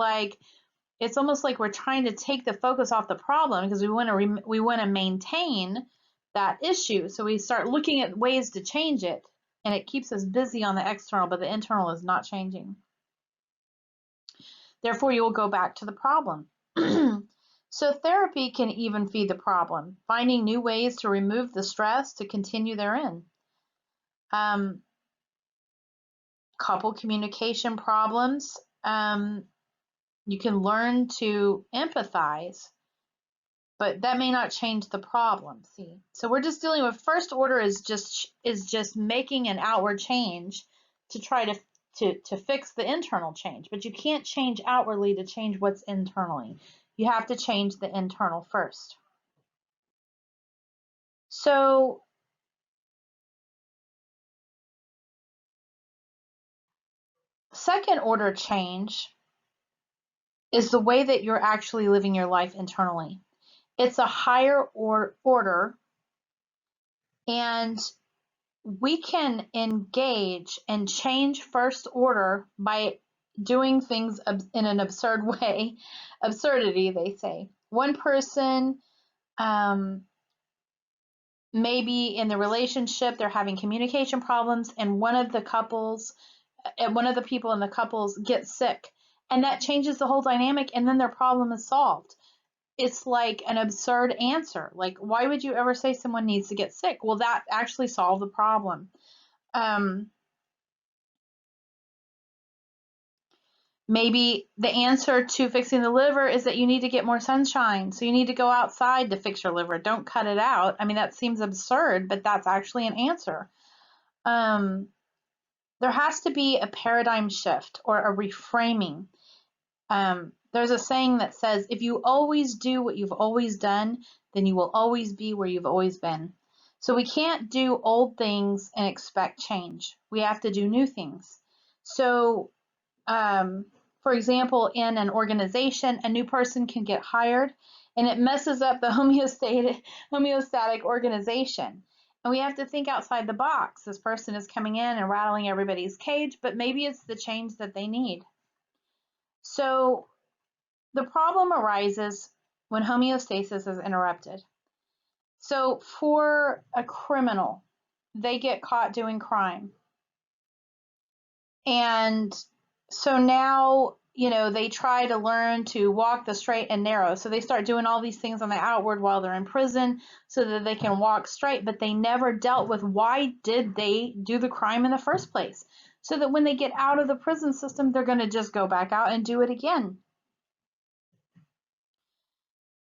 Speaker 1: almost like we're trying to take the focus off the problem because we want to maintain that issue. So we start looking at ways to change it, and it keeps us busy on the external, but the internal is not changing. Therefore, you will go back to the problem. So therapy can even feed the problem, finding new ways to remove the stress to continue therein. Couple communication problems. You can learn to empathize, but that may not change the problem. See, so we're just dealing with first order is just making an outward change to try to fix the internal change, but you can't change outwardly to change what's internally. You have to change the internal first. So second order change is the way that you're actually living your life internally. It's a higher order, and we can engage and change first order by doing things in an absurd way. Absurdity, they say. One person, maybe in the relationship, they're having communication problems, and one of the people in the couples gets sick, and that changes the whole dynamic, and then their problem is solved. It's like an absurd answer. Like, why would you ever say someone needs to get sick? Well, that actually solved the problem. Maybe the answer to fixing the liver is that you need to get more sunshine. So you need to go outside to fix your liver. Don't cut it out. I mean, that seems absurd, but that's actually an answer. There has to be a paradigm shift or a reframing. There's a saying that says, if you always do what you've always done, then you will always be where you've always been. So we can't do old things and expect change. We have to do new things. So, for example, in an organization, a new person can get hired and it messes up the homeostatic organization. And we have to think outside the box. This person is coming in and rattling everybody's cage, but maybe it's the change that they need. So the problem arises when homeostasis is interrupted. So for a criminal, they get caught doing crime. And so now, they try to learn to walk the straight and narrow. So they start doing all these things on the outward while they're in prison so that they can walk straight, but they never dealt with why did they do the crime in the first place? So that when they get out of the prison system, they're going to just go back out and do it again.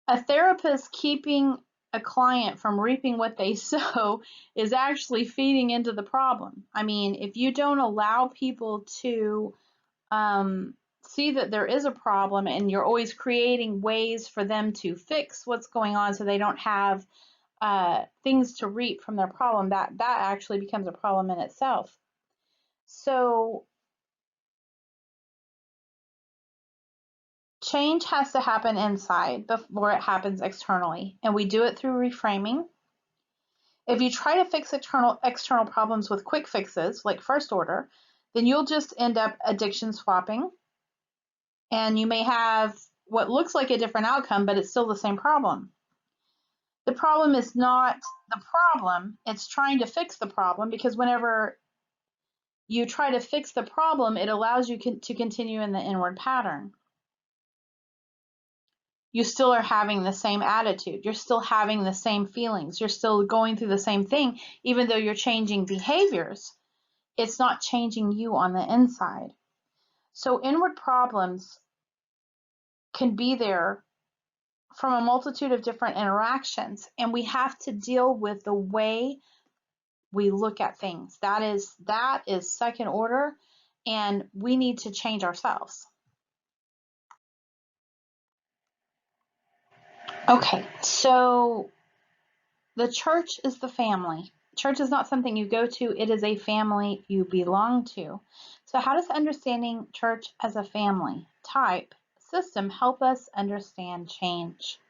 Speaker 1: A therapist keeping a client from reaping what they sow is actually feeding into the problem. I mean, if you don't allow people to see that there is a problem and you're always creating ways for them to fix what's going on so they don't have things to reap from their problem, that actually becomes a problem in itself. So change has to happen inside before it happens externally, and we do it through reframing. If you try to fix external problems with quick fixes, like first order, then you'll just end up addiction swapping, and you may have what looks like a different outcome, but it's still the same problem. The problem is not the problem, it's trying to fix the problem, because whenever you try to fix the problem, it allows you to continue in the inward pattern. you still are having the same attitude. You're still having the same feelings. You're still going through the same thing, even though you're changing behaviors. It's not changing you on the inside. So inward problems can be there from a multitude of different interactions, and we have to deal with the way we look at things. That is second order, and we need to change ourselves. Okay, so the church is the family. Church is not something you go to, it is a family you belong to. So how does understanding church as a family type system help us understand change?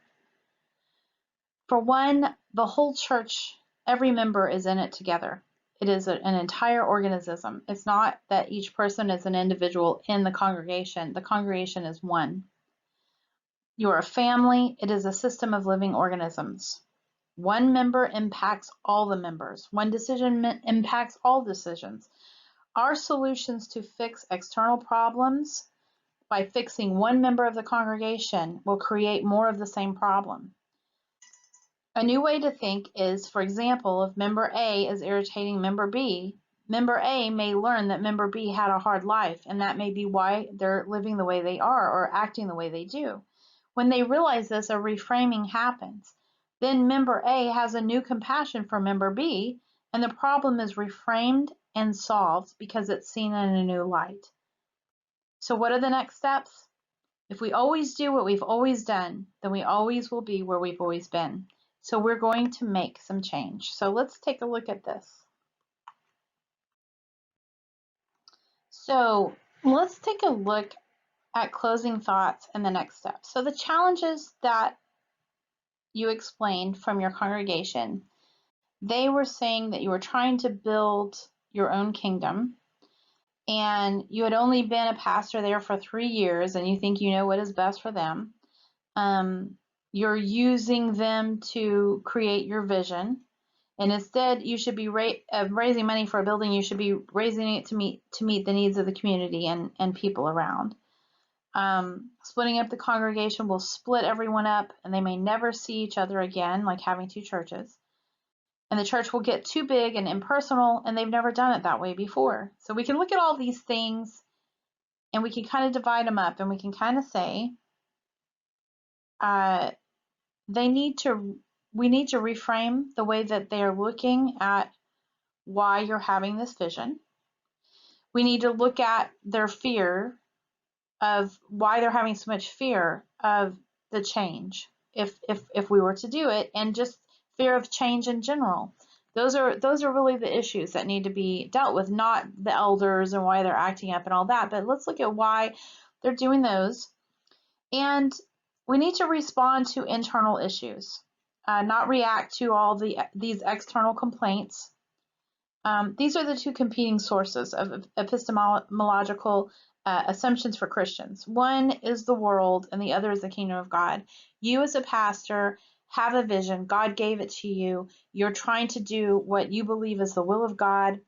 Speaker 1: For one, the whole church, every member is in it together. It is an entire organism. It's not that each person is an individual in the congregation. The congregation is one. You are a family. It is a system of living organisms. One member impacts all the members. One decision impacts all decisions. Our solutions to fix external problems by fixing one member of the congregation will create more of the same problem. A new way to think is, for example, if member A is irritating member B, member A may learn that member B had a hard life, and that may be why they're living the way they are or acting the way they do. When they realize this, a reframing happens. Then member A has a new compassion for member B, and the problem is reframed and solved because it's seen in a new light. So what are the next steps? If we always do what we've always done, then we always will be where we've always been. So we're going to make some change. So let's take a look at this. So let's take a look at closing thoughts and the next step. So the challenges that you explained from your congregation, they were saying that you were trying to build your own kingdom, and you had only been a pastor there for 3 years, and you think you know what is best for them. You're using them to create your vision, and instead you should be raising money for a building. You should be raising it to meet the needs of the community and people around. Splitting up the congregation will split everyone up, and they may never see each other again, like having 2 churches. And the church will get too big and impersonal, and they've never done it that way before. So we can look at all these things, and we can kind of divide them up, and we can kind of say, we need to reframe the way that they are looking at why you're having this vision. We need to look at their fear of why they're having so much fear of the change if we were to do it, and just fear of change in general. Those are really the issues that need to be dealt with, not the elders and why they're acting up and all that, but let's look at why they're doing those. And we need to respond to internal issues, not react to all these external complaints. These are the 2 competing sources of epistemological assumptions for Christians. One is the world, and the other is the kingdom of God. You as a pastor have a vision. God gave it to you. You're trying to do what you believe is the will of God.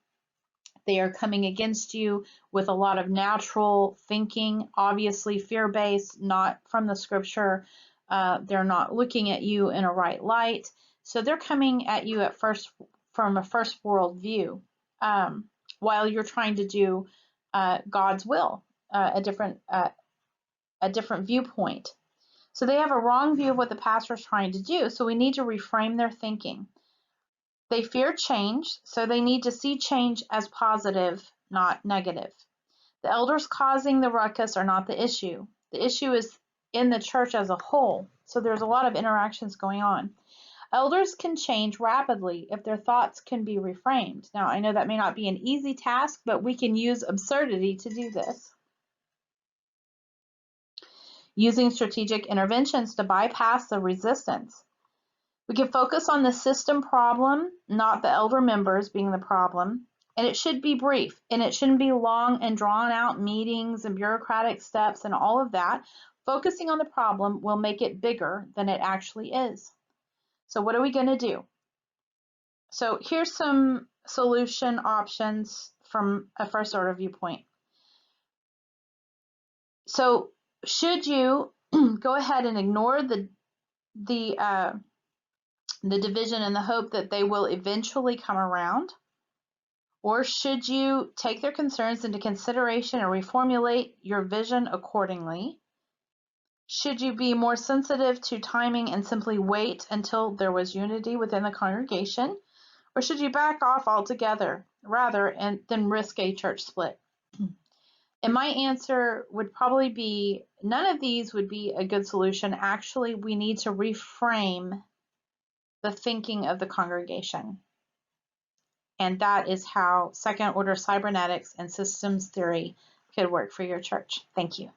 Speaker 1: They are coming against you with a lot of natural thinking, obviously fear-based, not from the scripture. They're not looking at you in a right light. So they're coming at you at first from a first world view, while you're trying to do God's will, a different viewpoint. So they have a wrong view of what the pastor is trying to do. So we need to reframe their thinking. They fear change, so they need to see change as positive, not negative. The elders causing the ruckus are not the issue. The issue is in the church as a whole. So there's a lot of interactions going on. Elders can change rapidly if their thoughts can be reframed. Now, I know that may not be an easy task, but we can use absurdity to do this. Using strategic interventions to bypass the resistance. We can focus on the system problem, not the elder members being the problem. And it should be brief, and it shouldn't be long and drawn out meetings and bureaucratic steps and all of that. Focusing on the problem will make it bigger than it actually is. So what are we going to do? So here's some solution options from a first order viewpoint. So should you go ahead and ignore the division in the hope that they will eventually come around? Or should you take their concerns into consideration and reformulate your vision accordingly? Should you be more sensitive to timing and simply wait until there was unity within the congregation? Or should you back off altogether rather than risk a church split? And my answer would probably be none of these would be a good solution. Actually, we need to reframe the thinking of the congregation. And that is how second order cybernetics and systems theory could work for your church. Thank you.